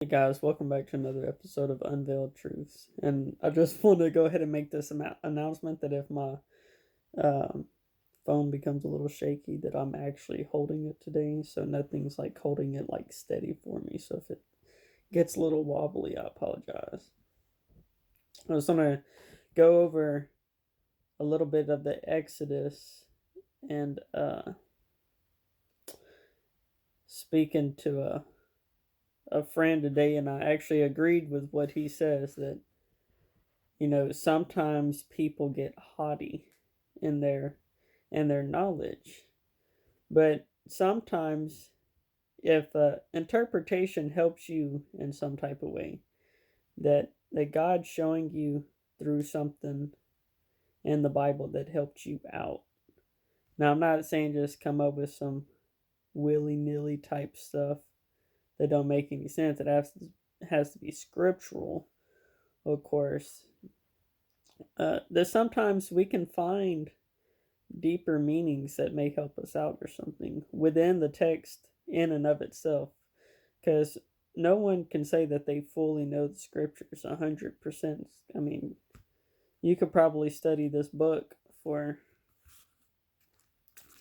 Hey guys, welcome back to another episode of Unveiled Truths. And I just want to go ahead and make this announcement that if my um, phone becomes a little shaky, that I'm actually holding it today. So nothing's like holding it like steady for me. So if it gets a little wobbly, I apologize. I was going to go over a little bit of the Exodus and speaking to a friend today, and I actually agreed with what he says that sometimes people get haughty in their knowledge, but sometimes if interpretation helps you in some type of way, that God's showing you through something in the Bible that helped you out. Now, I'm not saying just come up with some willy nilly type stuff that don't make any sense. It has to be scriptural, of course. That sometimes we can find deeper meanings that may help us out or something within the text in and of itself, because no one can say that they fully know the scriptures 100%. I mean, you could probably study this book for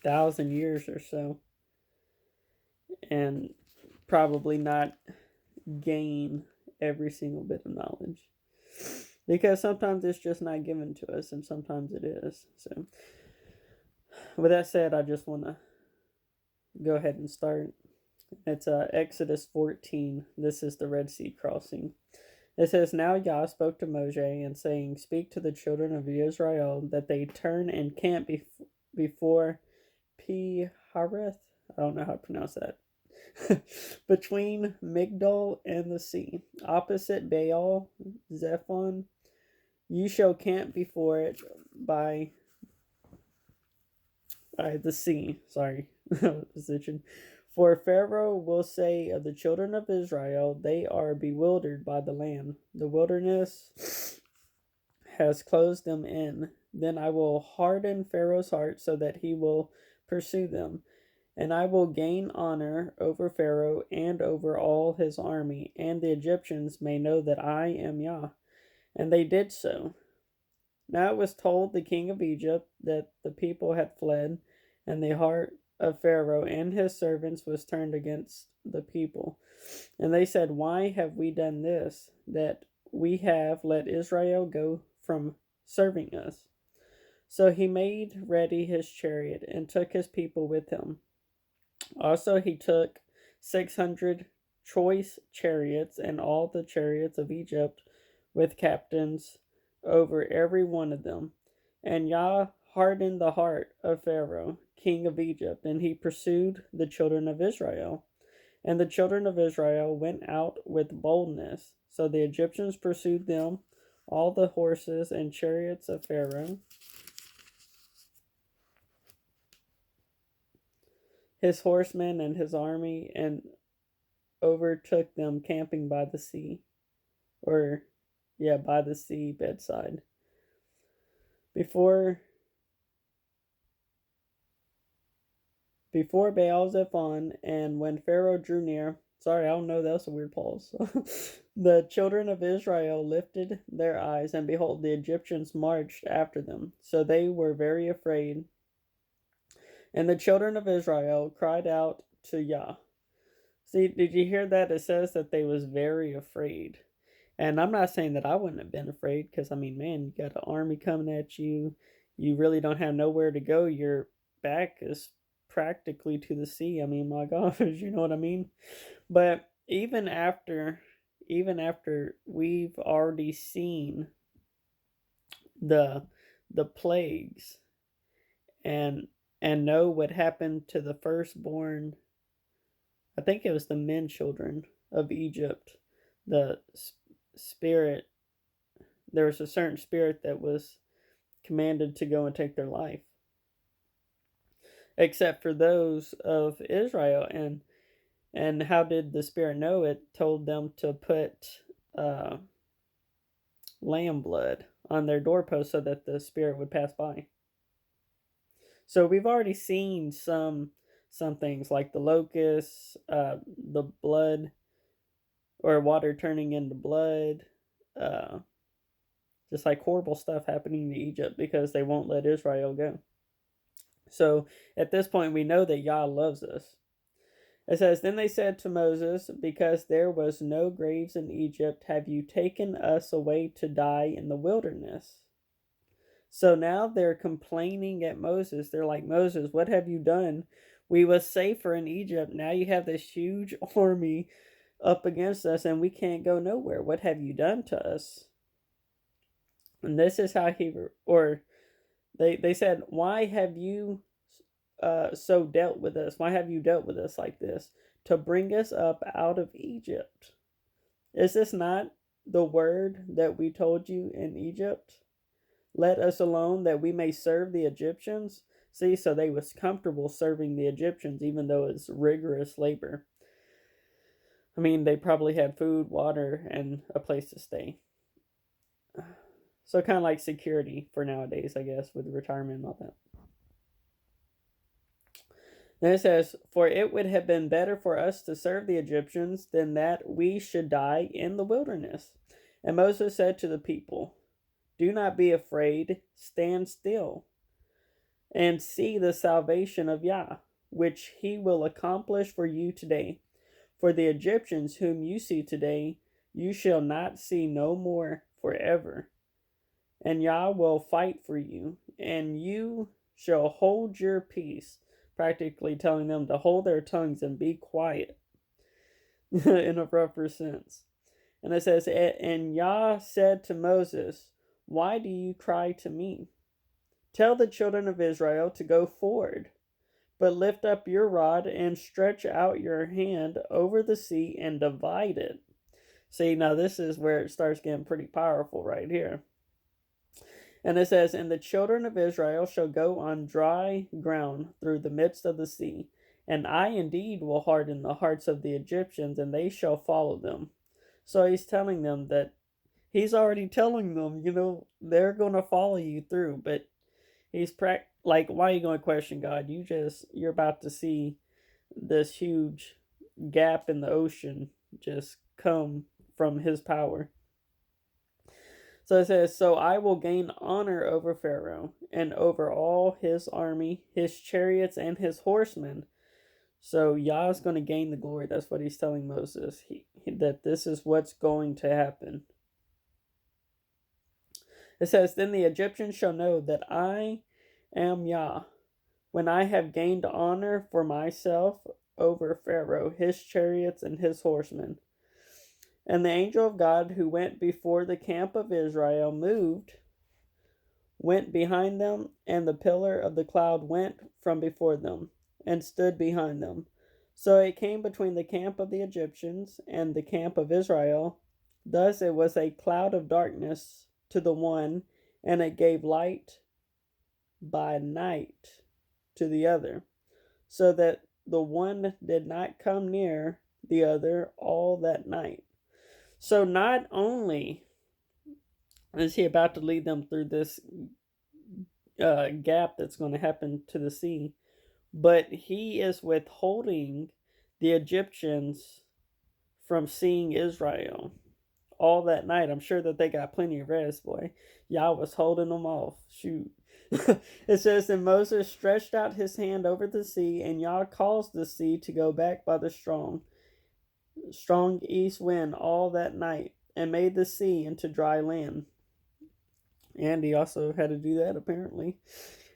1,000 years or so and probably not gain every single bit of knowledge, because sometimes it's just not given to us and sometimes it is. So with that said, I just want to go ahead and start. It's Exodus 14. This is the Red Sea crossing. It says, "Now Yah spoke to Moshe and saying, Speak to the children of Israel that they turn and camp before Pi-hareth." I don't know how to pronounce that. "Between Migdol and the sea, opposite Baal Zephon. You shall camp before it by the sea." Sorry, position. "For Pharaoh will say of the children of Israel, they are bewildered by the land. The wilderness has closed them in. Then I will harden Pharaoh's heart so that he will pursue them. And I will gain honor over Pharaoh and over all his army, and the Egyptians may know that I am Yah." And they did so. Now it was told the king of Egypt that the people had fled, and the heart of Pharaoh and his servants was turned against the people. And they said, "Why have we done this, that we have let Israel go from serving us?" So he made ready his chariot and took his people with him. Also he took 600 choice chariots and all the chariots of Egypt with captains over every one of them. And Yah hardened the heart of Pharaoh, king of Egypt, and he pursued the children of Israel. And the children of Israel went out with boldness. So the Egyptians pursued them, all the horses and chariots of Pharaoh, his horsemen and his army, and overtook them camping by the sea. Or, yeah, by the sea bedside. Before before Baal Zephon, and when Pharaoh drew near, sorry, I don't know, that was a weird pause. The children of Israel lifted their eyes, and behold, the Egyptians marched after them. So they were very afraid. And the children of Israel cried out to Yah. See, did you hear that? It says that they was very afraid. And I'm not saying that I wouldn't have been afraid, because I mean, man, you got an army coming at you. You really don't have nowhere to go. Your back is practically to the sea. I mean, my gosh, you know what I mean? But even after we've already seen the the plagues and know what happened to the firstborn, I think it was the men children of Egypt, the spirit, there was a certain spirit that was commanded to go and take their life, except for those of Israel. And how did the spirit know? It told them to put uh, lamb blood on their doorpost so that the spirit would pass by. So we've already seen some things like the locusts, the blood or water turning into blood. Uh, just like horrible stuff happening to Egypt because they won't let Israel go. So at this point, we know that Yah loves us. It says, Then they said to Moses, Because there was no graves in Egypt, have you taken us away to die in the wilderness? So now they're complaining at Moses. They're like, Moses, what have you done? We was safer in Egypt. Now you have this huge army up against us and we can't go nowhere. What have you done to us? And this is how they said, why have you so dealt with us? Why have you dealt with us like this? To bring us up out of Egypt. Is this not the word that we told you in Egypt? Let us alone that we may serve the Egyptians. See, so they was comfortable serving the Egyptians, even though it's rigorous labor. I mean, they probably had food, water, and a place to stay. So kind of like security for nowadays, I guess, with retirement and all that. Then it says, For it would have been better for us to serve the Egyptians than that we should die in the wilderness. And Moses said to the people, Do not be afraid, stand still, and see the salvation of Yah, which he will accomplish for you today. For the Egyptians whom you see today, you shall not see no more forever. And Yah will fight for you, and you shall hold your peace. Practically telling them to hold their tongues and be quiet in a rougher sense. And it says, And Yah said to Moses, Why do you cry to me? Tell the children of Israel to go forward, but lift up your rod and stretch out your hand over the sea and divide it. See, now this is where it starts getting pretty powerful right here. And it says, And the children of Israel shall go on dry ground through the midst of the sea. And I indeed will harden the hearts of the Egyptians, and they shall follow them. So he's telling them that he's already telling them, they're going to follow you through. But he's like, why are you going to question God? You're about to see this huge gap in the ocean just come from his power. So it says, So I will gain honor over Pharaoh and over all his army, his chariots, and his horsemen. So Yah is going to gain the glory. That's what he's telling Moses, that this is what's going to happen. It says, Then the Egyptians shall know that I am Yah, when I have gained honor for myself over Pharaoh, his chariots, and his horsemen. And the angel of God who went before the camp of Israel went behind them, and the pillar of the cloud went from before them, and stood behind them. So it came between the camp of the Egyptians and the camp of Israel. Thus it was a cloud of darkness to the one, and it gave light by night to the other, so that the one did not come near the other all that night. So not only is he about to lead them through this gap that's going to happen to the sea, but he is withholding the Egyptians from seeing Israel all that night. I'm sure that they got plenty of rest, boy. Yah was holding them off. Shoot. It says, And Moses stretched out his hand over the sea, and Yah caused the sea to go back by the strong east wind all that night, and made the sea into dry land. And he also had to do that, apparently.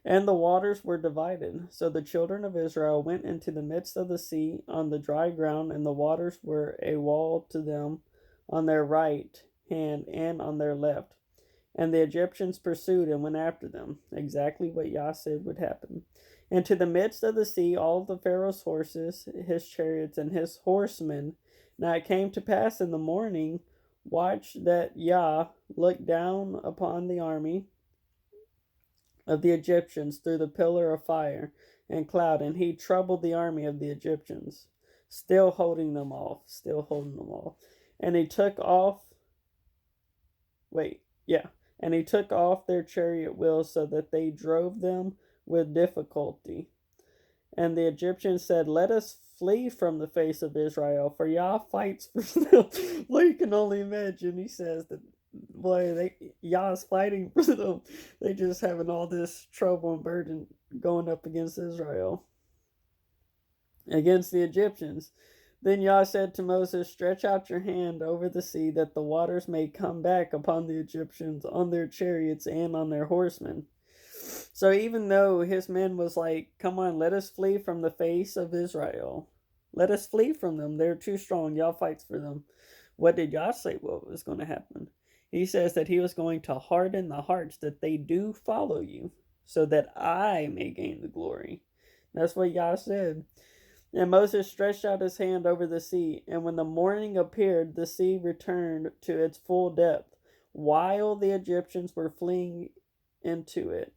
And the waters were divided. So the children of Israel went into the midst of the sea on the dry ground, and the waters were a wall to them on their right hand and on their left. And the Egyptians pursued and went after them, exactly what Yah said would happen. And to the midst of the sea all the Pharaoh's horses, his chariots, and his horsemen. Now it came to pass in the morning watch that Yah looked down upon the army of the Egyptians through the pillar of fire and cloud, and he troubled the army of the Egyptians, still holding them off. And he took off their chariot wheels so that they drove them with difficulty. And the Egyptians said, Let us flee from the face of Israel, for Yah fights for them. Well, you can only imagine. He says that, boy, Yah's fighting for them. They just having all this trouble and burden going up against Israel, against the Egyptians. Then Yah said to Moses, stretch out your hand over the sea, that the waters may come back upon the Egyptians, on their chariots and on their horsemen. So even though his men was like, come on, let us flee from the face of Israel. Let us flee from them. They're too strong. Yah fights for them. What did Yah say what was going to happen? He says that he was going to harden the hearts that they do follow you, so that I may gain the glory. That's what Yah said. And Moses stretched out his hand over the sea, and when the morning appeared, the sea returned to its full depth, while the Egyptians were fleeing into it.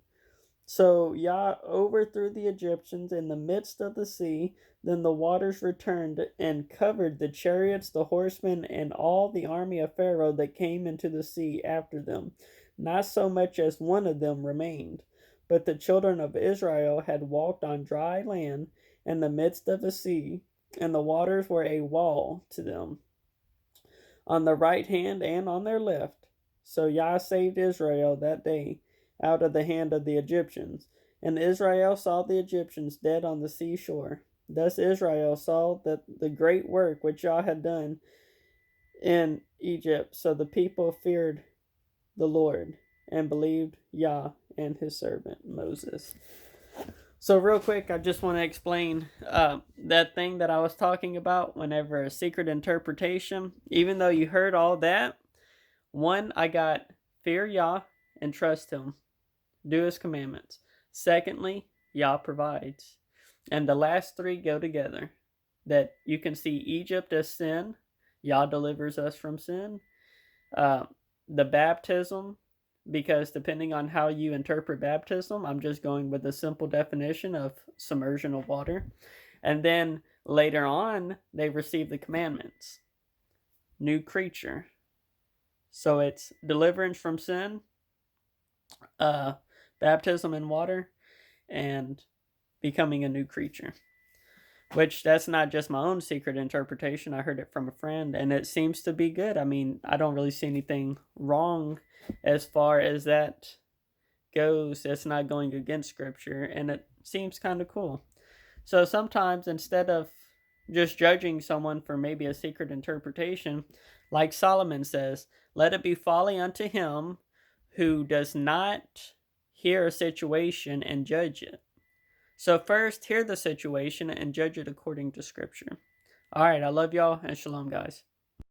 So Yah overthrew the Egyptians in the midst of the sea. Then the waters returned and covered the chariots, the horsemen, and all the army of Pharaoh that came into the sea after them. Not so much as one of them remained. But the children of Israel had walked on dry land in the midst of the sea, and the waters were a wall to them, on the right hand and on their left. So Yah saved Israel that day out of the hand of the Egyptians. And Israel saw the Egyptians dead on the seashore. Thus Israel saw that the great work which Yah had done in Egypt. So the people feared the Lord and believed Yah and his servant Moses. So real quick, I just want to explain that thing that I was talking about whenever a secret interpretation. Even though you heard all that, one, I got fear Yah and trust him. Do his commandments. Secondly, Yah provides. And the last three go together. That you can see Egypt as sin. Yah delivers us from sin. The baptism, because depending on how you interpret baptism, I'm just going with the simple definition of submersion of water. And then later on, they receive the commandments. New creature. So it's deliverance from sin, baptism in water, and becoming a new creature. Which, that's not just my own secret interpretation. I heard it from a friend, and it seems to be good. I mean, I don't really see anything wrong as far as that goes. It's not going against Scripture, and it seems kind of cool. So sometimes, instead of just judging someone for maybe a secret interpretation, like Solomon says, let it be folly unto him who does not hear a situation and judge it. So first, hear the situation and judge it according to Scripture. All right, I love y'all, and shalom, guys.